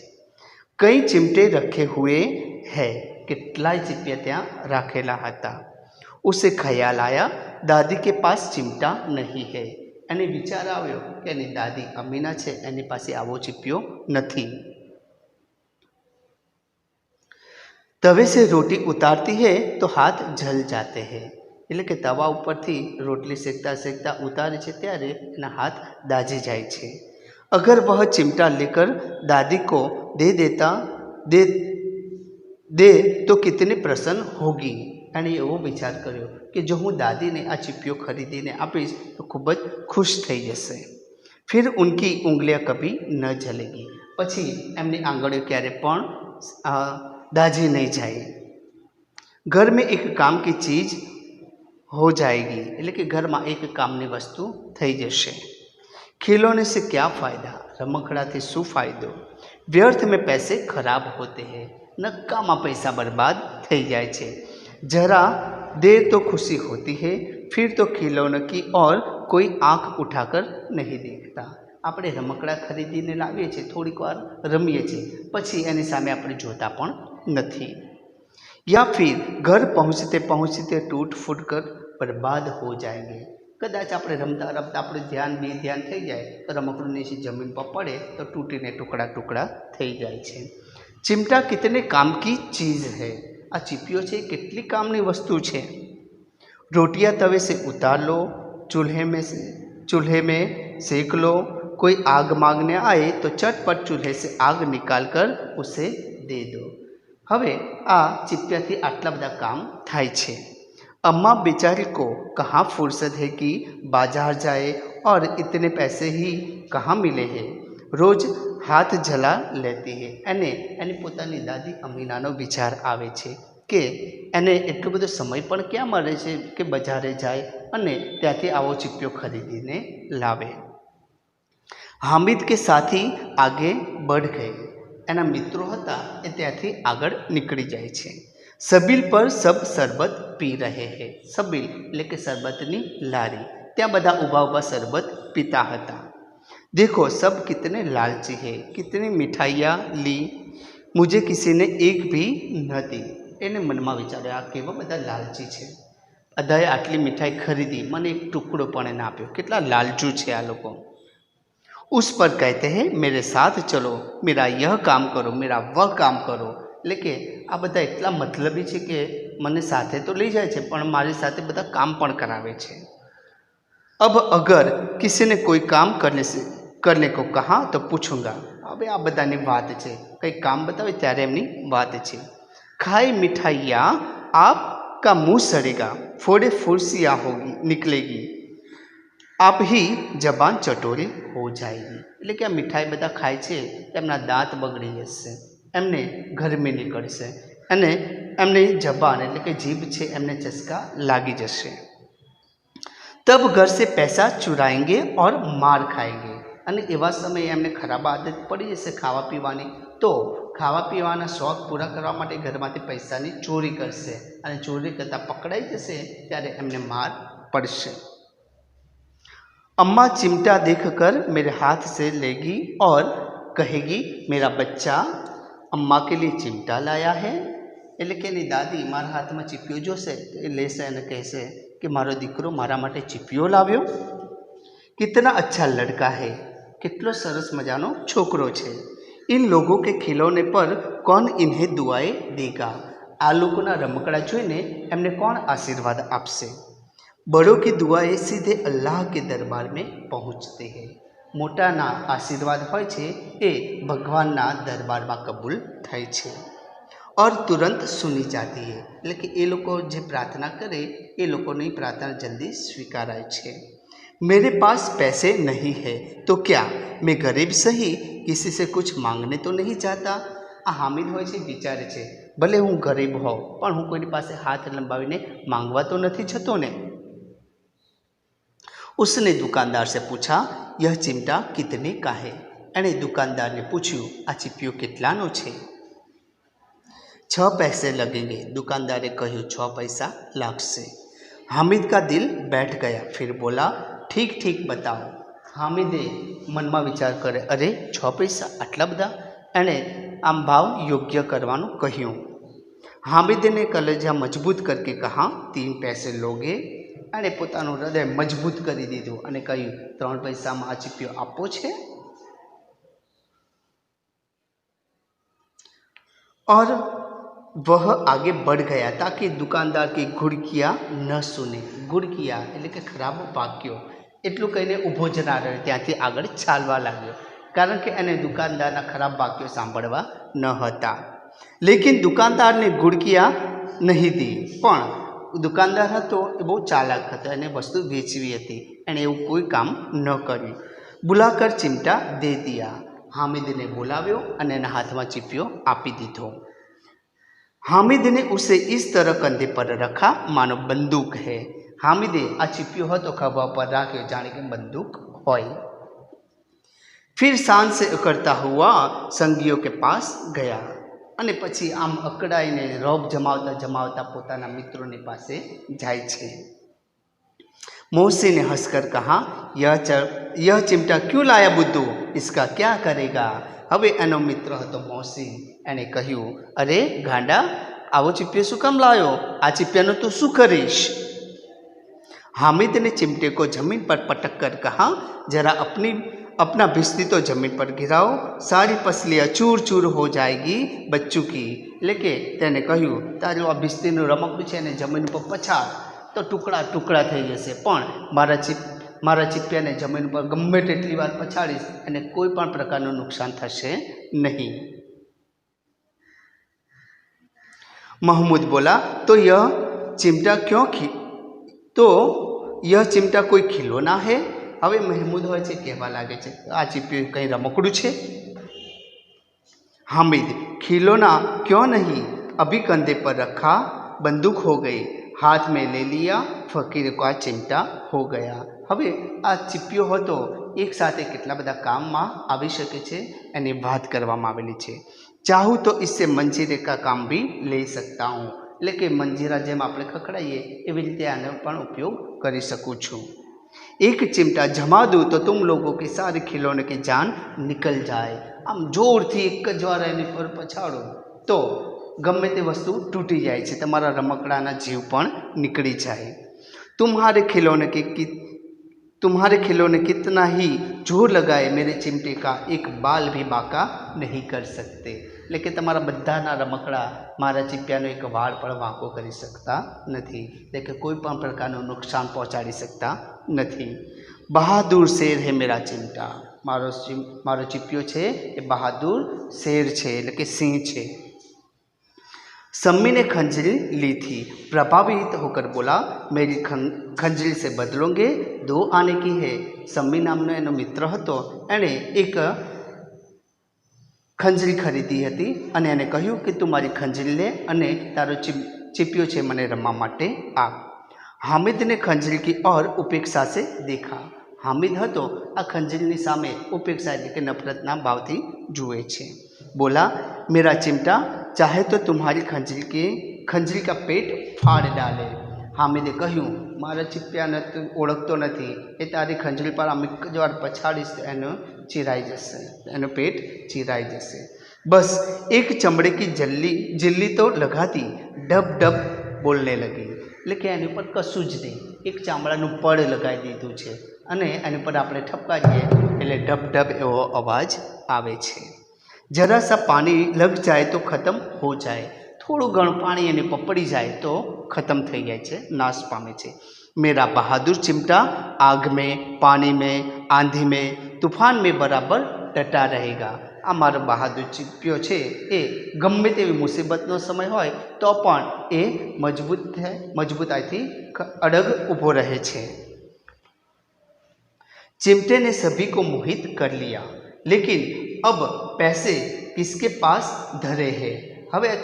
कई चिमटे रखे हुए हैं। કેટલાય ચીપિયા ત્યાં રાખેલા હતા। उसे ख्याल आया दादी के पास चिमटा नहीं है। એને વિચાર આવ્યો કે એની દાદી અમીના છે એની પાસે આવો ચીપિયો નથી। तवे से रोटी उतारती है तो हाथ जल जाते हैं। એટલે કે તવા ઉપરથી રોટલી શેકતા શેકતા ઉતારે છે ત્યારે એના હાથ દાઝી જાય છે। अगर वह चिमटा लेकर दादी को दे तो कितनी प्रसन्न होगी। एने एवो विचार कर्यो कि जो हूँ दादी ने आ चीपियो खरीदीने आपीश तो खूब ज खुश थई जशे। फिर उनकी उंगलियां कभी न जलेगी। पछी एमनी आंगळीओ क्यारे पण दाजी नहीं जाए। घर में एक काम की चीज़ हो जाएगी। એટલે કે ઘરમાં એક કામની વસ્તુ થઈ જશે। खिलौने से क्या फ़ायदा? रमकड़ाથી શું फायदो? व्यर्थ में पैसे खराब होते हैं। नक्कामा पैसा बर्बाद થઈ જાય છે। जरा देर तो खुशी होती है, फिर तो खिलौने की ओर कोई आँख उठाकर नहीं देखता। આપણે રમકડા ખરીદીને લાવીએ છીએ, થોડીક વાર રમીએ છીએ, પછી એની સામે આપણે જોતા પણ નથી। या फिर घर पहुँचते पहुँचते टूट फूट कर बर्बाद हो जाएंगे। कदाच આપણે રમતા રમતા આપણું ध्यान થઈ જાય તો રમકડું નીચે જમીન પર પડે તો તૂટીને ટુકડા ટુકડા થઈ જાય છે। चिमटा कितने काम की चीज़ है? आ चीपियो છે કેટલી કામની વસ્તુ છે। रोटियां तवे से उतार लो, चूल्हे में सेक लो। कोई आग मांगने आए तो चटपट चूल्हे से आग निकाल कर उसे दे दो। हवे आ चिपियाथी आटला बधा काम थाय छे। अम्मा बेचारी को कहाँ फुर्सत है कि बाजार जाए और इतने पैसे ही कहाँ मिले हैं। रोज़ हाथ जला लेती है। एने एनी पोतानी दादी अमीनानो विचार आवे छे के एने एटलो बधो समय पण क्या मळे छे के बजारे जाए अने त्याथी आवो चीपियो खरीदीने लावे। हामिद के साथी आगे बढ़ गए। एना मित्रों हता ए त्याथी आगळ निकળી જાય છે। सबील पर सब शरबत पी रहे हैं। सबील એટલે કે શરબતની લારી, ત્યાં બધા ઊભા ઊભા શરબત પીતા હતા। देखो सब कितने लालची है, कितनी मिठाइयाँ ली, मुझे किसी ने एक भी न दी। એને મનમાં વિચાર્યું આ કેવા બધા લાલચી છે, બધાએ આટલી મીઠાઈ ખરીદી, મને એક ટુકડો પણ ના આપ્યો, કેટલા લાલચુ છે આ લોકો। उस पर कहते हैं मेरे साथ चलो, मेरा यह काम करो, मेरा वह काम करो। એટલે કે આ બધા એટલા મતલબી છે કે મને સાથે તો લઈ જાય છે પણ મારી સાથે બધા કામ પણ કરાવે છે। अब अगर किसी ने कोई काम करने को कहा तो पूछूंगा। હવે આ બધાની વાત છે, કંઈ કામ બતાવે ત્યારે એમની વાત છે। खाई मिठाइयाँ आपका मुंह सड़ेगा, फोड़े फुर्सियाँ होगी निकलेगी, आप ही जबान चटोरी हो जाएगी। એટલે કે આ મીઠાઈ બધા ખાય છે એમના દાંત બગડી જશે, એમને ગરમી નીકળશે અને એમની જબાન એટલે કે જીભ છે એમને ચસકા લાગી જશે। तब घर से पैसा चुराएंगे और मार खाएंगे। અને એવા સમયે એમને ખરાબ આદત પડી જશે ખાવા પીવાની, તો ખાવા પીવાના શોખ પૂરા કરવા માટે ઘરમાંથી પૈસાની ચોરી કરશે અને ચોરી કરતાં પકડાઈ જશે ત્યારે એમને માર પડશે। अम्मा चिमटा देखकर मेरे हाथ से लेगी और कहेगी मेरा बच्चा अम्मा के लिए चिमटा लाया है। એટલે કે એની દાદી મારા હાથમાં ચીપિયો જોશે તો એ લેશે અને કહેશે કે મારો દીકરો મારા માટે ચીપિયો લાવ્યો। कितना अच्छा लड़का है, કેટલો સરસ મજાનો છોકરો છે। इन लोगों के खिलौने पर कौन इन्हें दुआएं देगा। આ લોકોના રમકડા જોઈને એમને કોણ આશીર્વાદ આપશે। बड़ों की दुआएं सीधे अल्लाह के दरबार में पहुँचते हैं। मोटाना आशीर्वाद होय छे ए भगवानना दरबारमा कबूल थाय छे और तुरंत सुनी जाती है। એટલે કે એ લોકો જે प्रार्थना करे ए लोकोनी प्रार्थना जल्दी स्वीकाराय छे। मेरे पास पैसे नहीं है तो क्या मैं गरीब सही किसी से कुछ मांगने तो नहीं जाता। आ हामिद होय छे विचारे छे भले हूँ गरीब हों पण हूँ कोईनी पासे हाथ लंबावीने मांगवा तो नहीं जतो ने। उसने दुकानदार से पूछा यह चिमटा कितने का है। एने दुकानदार ने पूछ्यू आ चीपियो केटलानो छे। 6 पैसे लगेंगे। दुकानदार ने कहू 6 पैसा लागशे। हामिद का दिल बैठ गया, फिर बोला ठीक ठीक बताओ। हामिदे मन में विचार करे अरे 6 पैसा आटला बधा। एने आम भाव योग्य करवानुं कह्युं। हामिद ने कलेजा मजबूत करके कहा 3 पैसे लोगे। અને પોતાનું હૃદય મજબૂત કરી દીધું અને કહ્યું 3 પૈસામાં આ ચીપિયો આપવો છે। और वह आगे बढ़ गया ताकि दुकानदार की घुड़कियाँ न सुने। घुड़कियाँ એટલે કે ખરાબ વાક્યો, એટલું કહીને ઊભો જ ના રહ્યો, ત્યાંથી આગળ ચાલવા लाग्यो કારણ કે એને દુકાનદારના ખરાબ વાક્યો સાંભળવા ન હતા। लेकिन दुकानदार ने घुड़कियाँ नहीं दी। પણ दुकानदार હતો એ બહુ ચાલાક હતો, એને વસ્તુ વેચવી હતી, એણે એવું કોઈ કામ ન કર્યું। बुलाकर चिमटा दे दिया। हामिदने बोलाव्यो અને એના હાથમાં ચીપિયો આપી દીધો। हामिद ने उसे इस तरह कंधे पर रखा मानो बंदूक है। हामिदे आ चीपियो હતો ખભા પર રાખ્યો જાણે કે બંદૂક હોય। फिर सांस से उकड़ता हुआ संगियों के पास गया। અને પછી આમ અકળાઈને રોબ જમાવતા જમાવતા પોતાના મિત્રોની પાસે જાય છે। मौसी ने हंसकर कहा यह चिमटा क्यों लाया बुद्धू, इसका क्या करेगा। હવે એનો મિત્ર હતો મૌસી, એણે કહ્યું અરે ગાંડા આવો ચીપિયો શું કામ લાવ્યો, આ ચીપિયાનું તું શું કરીશ। हामिद ने चिमटे को जमीन पर पटक कर कहा जरा अपना भिस्ती तो जमीन पर गिराओ, सारी पसलियाँ चूर चूर हो जाएगी बच्चों की। એટલે કે તેને કહ્યું તારું આ भिस्तीનું રમકડું છે એને જમીન પર પછાડ તો ટુકડા ટુકડા થઈ જશે, પણ મારા ચીપિયાને જમીન પર ગમે તેટલી વાર પછાડીશ અને કોઈ પણ પ્રકારનું નુકસાન થશે નહીં। महमूद बोला तो यह चिमटा कोई खिलौना है। હવે મહેમૂદ હોય છે કહેવા લાગે છે આ ચીપિયું કંઈ રમકડું છે। हामिद, खिलौना क्यों नहीं, अभी कंधे पर रखा, बंदूक हो गई, हाथ में ले लिया, फकीर का चिमटा हो गया। હવે આ ચીપિયો હતો એક સાથે કેટલા બધા કામમાં આવી શકે છે એની વાત કરવામાં આવેલી છે। ચાહું તો इससे मंजीरे का काम भी ले सकता हूँ, એટલે કે મંજીરા જેમ આપણે ખખડાઈએ એવી રીતે આનો પણ ઉપયોગ કરી શકું છું। एक चिमटा जमा दूँ तो तुम लोगों की सारी खिलौने की जान निकल जाए, आम जोर थी एक ज वार एनी पर पछाड़ो तो गमे ते वस्तु तूटी जाए छे, तमारा रमकड़ाना जीव पण निकली जाए। तुम्हारे खिलौने कितना ही जोर लगाए, मेरे चिमटे का एक बाल भी बाका नहीं कर सकते, એટલે કે તમારા બધાના રમકડા મારા ચીપિયાનો એક વાળ પણ વાંકો કરી શકતા નથી, એટલે કે કોઈ પણ પ્રકારનું નુકસાન પહોંચાડી શકતા નથી। બહાદુર શેર હે મેરા ચિમટા, મારો ચીપિયો છે એ બહાદુર શેર છે, એટલે કે સિંહ છે। सम्मी ने खंजरी ली थी, प्रभावित होकर बोला, मेरी खंजरी से बदलोगे, 2 आने की है। सम्मी नामनो एनो मित्र हतो, एणे एक खंजरी खरीदी हती अने एने कह्युं कि तू मारी खंजरी ले अने तारो चीपियो छे मने रमवा माटे आप। हामिद ने खंजरी की ओर उपेक्षा से देखा, हामिद हतो आ खंजरीनी सामे उपेक्षा એટલે કે નફરતના ભાવથી જુએ છે। बोला, मेरा चिमटा चाहे तो तुम्हारी खंजरी का पेट फाड़ डाले। हामिदे કહ્યું, મારા ચીપિયાને ઓળખતો નથી, એ તારી ખંજરી પર આમ એક જ વાર પછાડીશ તો એનો ચીરાઈ જશે, એનો પેટ ચીરાઈ જશે। बस एक चमड़े की जिल्ली तो लगाती, डब डब बोलने लगी, એટલે કે એની પર કશું જ નહીં, એક ચામડાનું પડ લગાવી દીધું છે અને એની પર આપણે ઠપકારીએ એટલે ડબ ડબ એવો અવાજ આવે છે। जरा सा पानी लग जाए तो ख़त्म हो जाए, थोड़ू घणुं पाणी एने पपड़ी जाए तो खत्म थई जाए छे, नाश पामे छे। मेरा बहादुर चिमटा आग में, पानी में, आंधी में, तूफान में बराबर डटा रहेगा। आ मारो बहादुर चीपियो छे ए गमे तेवी मुसीबतनो समय होय तो पण ए मजबूताईथी अडग ऊभो रहे छे। चिमटे ने सभी को मोहित कर लिया, लेकिन अब पैसे किसके पास धरे है। હવે આ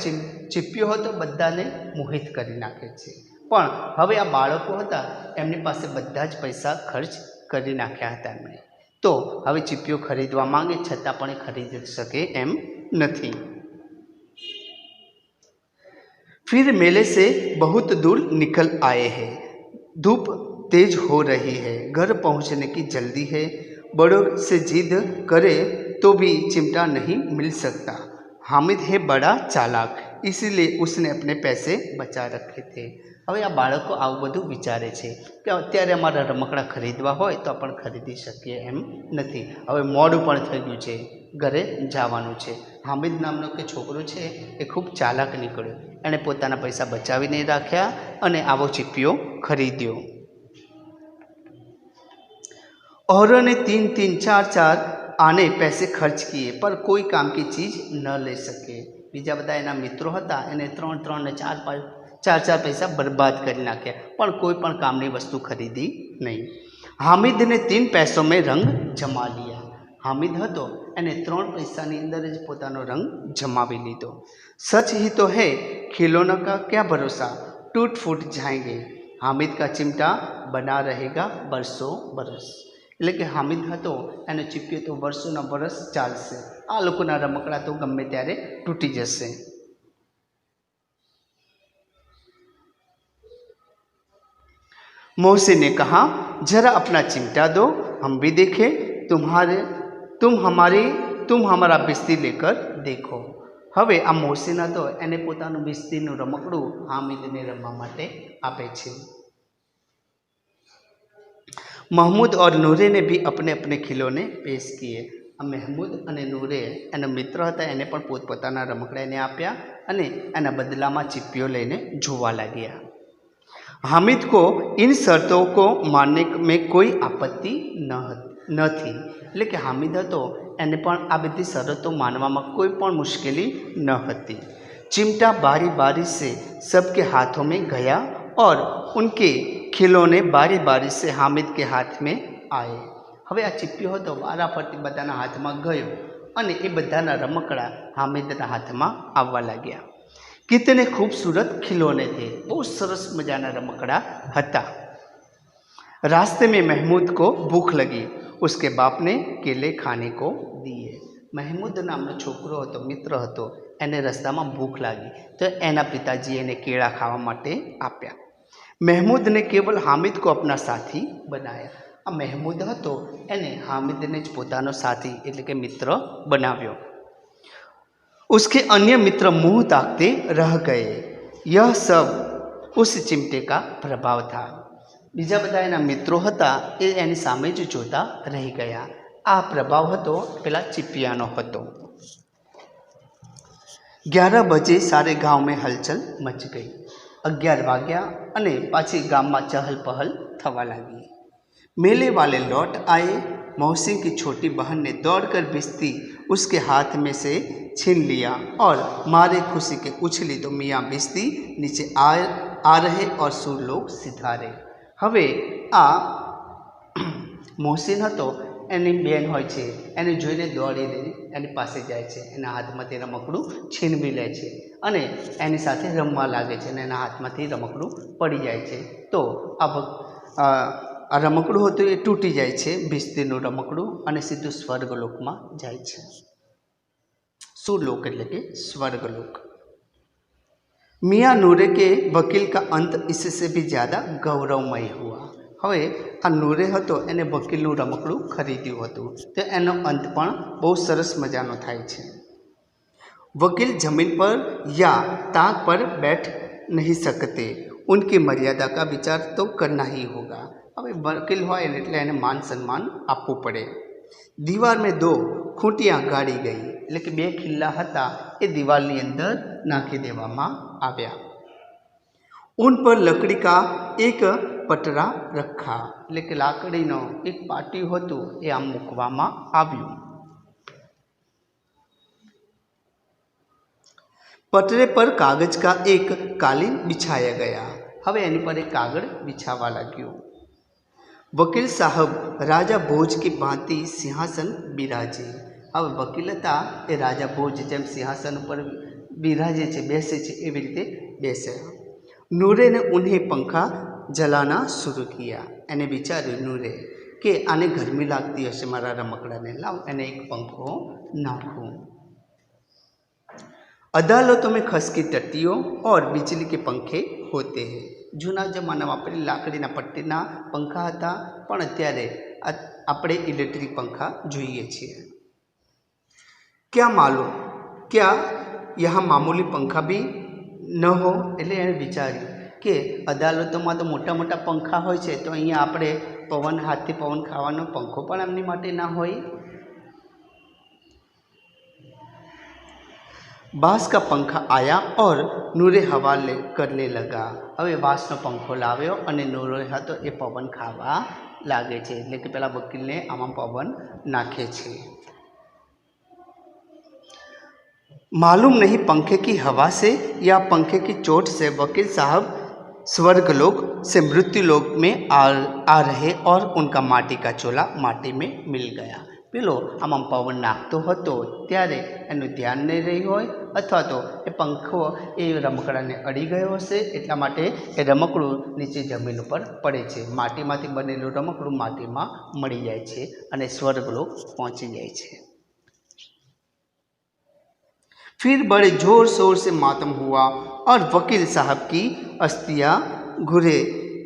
ચીપિયો હતો બધાને મોહિત કરી નાખે છે, પણ હવે આ બાળકો હતા એમની પાસે બધા જ પૈસા ખર્ચ કરી નાખ્યા હતા એમણે, તો હવે ચીપિયો ખરીદવા માંગે છતાં પણ ખરીદી શકે એમ નથી। फिर मेले से बहुत दूर निकल आए हैं, धूप तेज हो रही है, घर पहुंचने की जल्दी है, बड़ों से जिद करे तो भी चिमटा नहीं मिल सकता। हामिद है बड़ा चालाक, इसीलिए उसने अपने पैसे बचा रखे थे। હવે આ બાળકો આવું બધું વિચારે છે કે અત્યારે અમારા રમકડા ખરીદવા હોય તો આપણે ખરીદી શકીએ એમ નથી, હવે મોડું પણ થઈ ગયું છે, ઘરે જવાનું છે। હામિદ નામનો કે છોકરો છે એ ખૂબ ચાલાક નીકળ્યો, એણે પોતાના પૈસા બચાવીને રાખ્યા અને આવો ચીપિયો ખરીદ્યો। औरों ने 3-3, 4-4 आने पैसे खर्च किए पर कोई काम की चीज़ न ले सके। बीजा बधा एना मित्रों हता एने 3-3 ने 4-4 पैसा बर्बाद कर नाख्या पण कोई पण कामनी वस्तु खरीदी नहीं। हामिद ने 3 पैसों में रंग जमा लिया, हामिद हतो एने 3 पैसानी अंदर ज पोतानो रंग जमावी लीधो। सच ही तो है, खिलौना का क्या भरोसा, टूट फूट जाएंगे, हामिद का चिमटा बना रहेगा बरसों बरस। એટલે કે હામિદ હતો એનો ચીપિયો તો વર્ષોના વર્ષ ચાલશે, આ લોકોના રમકડા તો ગમે ત્યારે તૂટી જશે। मौसी ने कहा, जरा अपना चिमटा दो, हम भी देखें, तुम हमारा बिस्ती लेकर देखो। હવે આ મૌસીના તો એને પોતાનું બિસ્તીનું રમકડું હામિદને રમવા માટે આપે છે। महमूद और नूरे ने भी अपने अपने खिलौने पेश किए। महमूद और नूरे एना मित्र हता एने पण पोतपोताना रमकड़ा ने आप्या अने एना बदलामां चीपियो लईने जोवा लाग्या। हामिद को इन शर्तों को मानने में कोई आपत्ति न थी, એટલે કે હામિદ હતો એને પણ આ બધી શરતો માનવામાં કોઈ પણ મુશ્કેલી ન હતી। चिमटा बारी बारी से सबके हाथों में गया और उनके खिलौने बारी बारी से हामिद के हाथ में आए। હવે આ ચીપિયો હતો વારાફરતી બધાના હાથમાં ગયો અને એ બધાના રમકડા હામિદના હાથમાં આવવા લાગ્યા। कितने खूबसूरत खिलौने थे, बहुत सरस मजाना रमकड़ा हता। रास्ते में महमूद को भूख लगी, उसके बाप ने केले खाने को दिए। महमूद नामनो छोकरो हतो, मित्र हतो, एने रस्ता में भूख लगी तो एना पिताजी एने केळा खावा माटे आप्या। महमूद ने केवल हामिद को अपना साथी बनाया। आ महमूद हतो एने हामिद ने ज पोतानो साथी एटले के मित्र बनाव्यो। उसके अन्य मित्र मुंह ताकते रह गए। यह सब उस चिमटे का प्रभाव था। बीजा बधा एना मित्रों हता ए एनी सामे ज जोता रही गया। आ प्रभाव हतो पेला चिपियानो हतो। 11 बजे सारे गांव में हलचल मच गई। 11 वाग्या अने पाછી गामમાં चहल पहल थवा लगी। मेले वाले लौट आए। मौसी की छोटी बहन ने दौड़कर बिस्ती उसके हाथ में से छीन लिया और मारे खुशी के उछली तो मियाँ बिस्ती नीचे आ रहे और सूर लोग सिधारे। हवे आ मोहसिन हतो एनी बेन होय छे एने जोईने दौड़ीने एनी पासे जाय छे, एना हाथमांथी रमकड़ुं छीनवी ले छे अने एनी साथे रमवा लागे छे अने एना हाथमांथी रमकड़ुं पड़ी जाय छे। तो आ रमकड़ुं हतुं ए तूटी जाय छे, बिस्तीनुं रमकड़ुं, अने सीधुं स्वर्गलोकमां जाय छे। सुरलोक एटले के स्वर्गलोक। मियाँ नूरे के वकील का अंत इससे भी ज़्यादा गौरवमय हुआ। हवे आ नूरे हतो एने वकीलनुं रमकड़ुं खरीद्युं हतुं तो एनो अंत पण बहु सरस मजानो थाय छे। वकील जमीन पर या ताक पर बैठ नहीं सकते, उनकी मर्यादा का विचार तो करना ही होगा। हवे वकील होय एटले एने मान सन्मान आपवुं पड़े। दीवार में 2 खूंटियाँ गाड़ी गई એટલે કે 2 ખિલ્લા હતા એ દિવાલની અંદર નાખી દેવામાં આવ્યા। उन पर लकड़ी का एक पटरा रखा એટલે કે લાકડીનો એક પાટિયું હતું એ આમ મૂકવામાં આવ્યું। पटरे पर कागज का एक कालीन बिछाया गया। હવે એની પર એક કાગળ बिछावा लाग्યું। वकील साहब राजा भोज की भांति सिंहासन बिराजे। अब वकील था ए राजा भोज जेम सिंहासन पर बिराजे छे बेसे छे एवी रीते बेसे। नूरे ने उन्हें पंखा जलाना शुरू किया। एने विचार्यु नूरे कि आने गर्मी लागती हशे मारा रमकड़ाने, लाव एने एक पंखो नाखूं। अदालतों में खस की टट्टियों और बिजली के पंखे होते हैं। जूना जमाना में पेली लाकड़ीना पट्टीना पंखा हता पण अत्यारे आपणे इलेक्ट्रिक पंखा जोईए छीए। क्या मालूम क्या यहाँ मामूली पंखा भी न हो। एटले एणे विचार्युं कि अदालतों में तो मोटा मोटा पंखा होय छे तो अहींया आपणे पवन हाथथी पवन खावानो पंखो पण एमनी माटे ना होय। बांस का पंखा आया और नूरे हवा करने लगा। हवे बांसनो पंखो लाव्यो अने नूरे हतो ए पवन खावा लागे छे એટલે કે પેલા વકીલને આમાં પવન નાખે છે। मालूम नहीं पंखे की हवा से या पंखे की चोट से वकील साहब स्वर्गलोक से मृत्युलोक में आ रहे और उनका माटी का चोला माटी में मिल गया। पेलो आम पवन नाखतो हतो त्यारे एनुं ध्यान नहीं रही होय अथवा तो ए पंखो ए रमकड़ाने अड़ी गयो हशे एटला माटे ए रमकड़ुं नीचे जमीन पर पड़े छे। माटीमांथी बनेलुं रमकड़ुं माटीमां मळी जाय छे अने स्वर्गलोक पहोंची जाय छे। फिर बड़े जोर शोर से मातम हुआ और वकील साहब की अस्थियां घूरे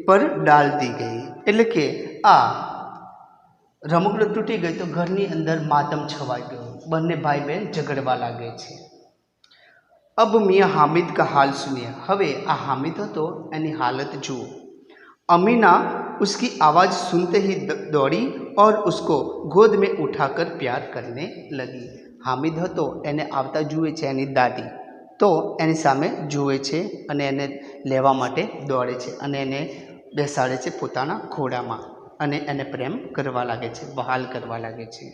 पर डाल दी गई। एटले के आ रमकड़ो तूटी गई तो घरनी अंदर मातम छवाई गयो। बंने भाई बहन झगड़वा लागे छे। अब मियाँ हामिद का हाल सुनिए। हवे आ हामिद हतो एनी हालत जुओ। अमीना उसकी आवाज़ सुनते ही दौड़ी और उसको गोद में उठाकर प्यार करने लगी। हामिद हतो एने आवता जुए छे एनी दादी तो एनी सामे जुए छे अने एने लेवा माटे दौड़े छे अने एने बेसाड़े छे पोताना खोड़ामां अने एने प्रेम करवा लागे छे, बहाल करवा लागे छे।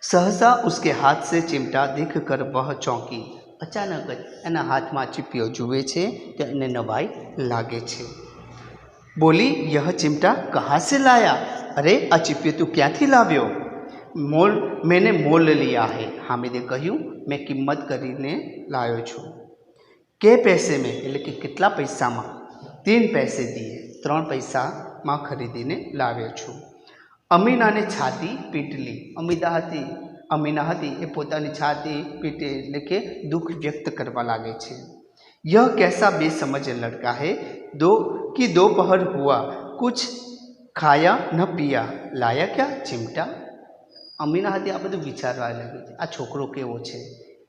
सहसा उसके हाथ से चिमटा दिख कर वह चौंकी। अचानक ज एना हाथ में चिपियो जुए छे तो एने नवाई लागे छे। बोली, यह चिमटा कहाँ से लाया? अरे आ चिपियो तू क्यांथी लाव्यो? मैंने मोल लिया है। हामिदे કહ્યું મેં કિંમત કરીને લાવ્યો છું। કે પૈસે में એટલે કે કેટલા પૈસામાં? 3 पैसे दिए, 3 પૈસામાં ખરીદીને લાવ્યો છું। અમીનાને છાતી પીટલી। અમીના હતી એ પોતાની છાતી પીટે એટલે કે દુઃખ વ્યક્ત કરવા લાગે છે। यह कैसा बेसमझ लड़का है कि दोपहर हुआ कुछ खाया न पिया, लाया क्या चिमटा? અમીના હતી આ બધું વિચારવા લાગી છે, આ છોકરો કેવો છે,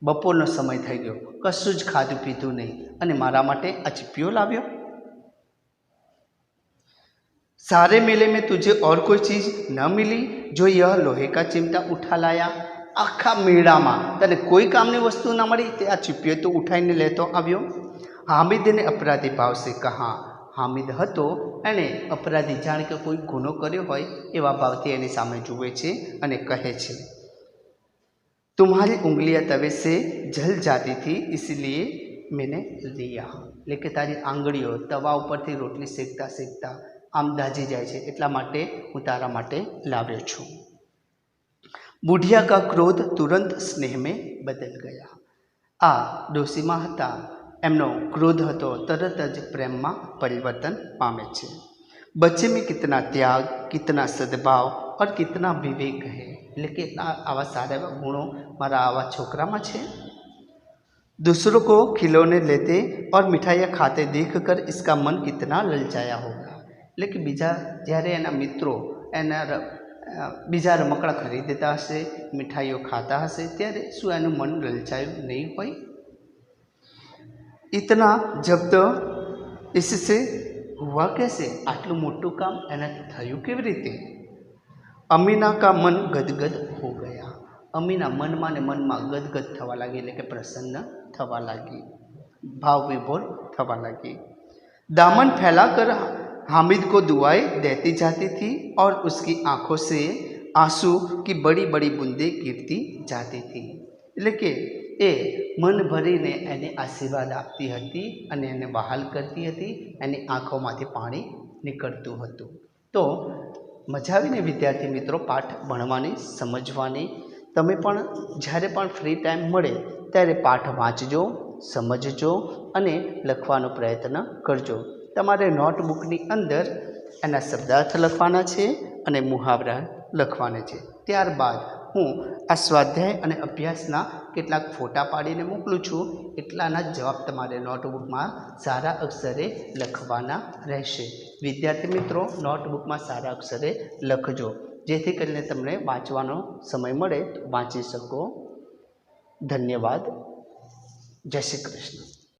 બપોરનો સમય થઈ ગયો, કશું જ ખાધું પીધું નહીં અને મારા માટે આ ચીપિયો લાવ્યો। सारे मेले में तुझे और कोई चीज़ न मिली जो यह लोहे का चिमटा उठा लाया? आखा मेळाમાં તને કોઈ કામની વસ્તુ ના મળી તે આ ચીપિયો તો ઉઠાઈને લેતો આવ્યો। हामिद ने अपराधी भाव से कहा। हामिद હતો એણે અપરાધી જાણે કે કોઈ ગુનો કર્યો હોય એવા ભાવથી એની સામે જુએ છે અને કહે છે, तुम्हारी उंगलियां तवे से जल जाती थी इसलिए मैंने लिया। એટલે કે તારી આંગળીઓ તવા ઉપરથી રોટલી શેકતા શેકતા આમ દાજી જાય છે એટલા માટે હું તારા માટે લાવ્યો છું। બુઢિયા કા ક્રોધ તુરંત સ્નેહ में बदल गया। આ ડોસીમાં હતા એમનો ક્રોધ હતો તરત જ પ્રેમમાં પરિવર્તન પામે છે। बच्चे में कितना त्याग, कितना सद्भाव और कितना विवेक है। એટલે કે આવા સારા એવા ગુણો મારા આવા છોકરામાં છે। दूसरों को खिलौने लेते और मिठाइयाँ खाते देखकर इसका मन कितना ललचाया होगा। એટલે કે બીજા જ્યારે એના મિત્રો એના બીજા રમકડા ખરીદતા હશે, મીઠાઈઓ ખાતા હશે ત્યારે શું એનું મન લલચાયું નહીં હોય? इतना जब्त इससे हुआ कैसे? આટલું મોટું કામ એનાથી થયું કેવી રીતે? અમીના કા મન ગદગદ હો ગયા। અમીના મનમાં ને મનમાં ગદગદ થવા લાગી એટલે કે પ્રસન્ન થવા લાગી, ભાવ વિભોર થવા લાગી। दामन फैलाकर हामिद को दुआएं देती जाती थी और उसकी आंखों से आंसू की बड़ी बड़ी बूंदें गिरती जाती थी। એટલે કે એ મન ભરીને એને આશીર્વાદ આપતી હતી અને એને વહાલ કરતી હતી, એની આંખોમાંથી પાણી નીકળતું હતું। તો મજા આવીને વિદ્યાર્થી મિત્રો પાઠ ભણવાની, સમજવાની। તમે પણ જ્યારે પણ ફ્રી ટાઈમ મળે ત્યારે પાઠ વાંચજો, સમજજો અને લખવાનો પ્રયત્ન કરજો। તમારે નોટબુકની અંદર એના શબ્દાર્થ લખવાના છે અને મુહાવરા લખવાના છે। ત્યારબાદ હું આ સ્વાધ્યાય અને અભ્યાસના કેટલાક ફોટા પાડીને મોકલું છું, એટલાના જ જવાબ તમારે નોટબુકમાં સારા અક્ષરે લખવાના રહેશે। વિદ્યાર્થી મિત્રો નોટબુકમાં સારા અક્ષરે લખજો જેથી કરીને તમને વાંચવાનો સમય મળે તો વાંચી શકો। ધન્યવાદ। જય શ્રી કૃષ્ણ।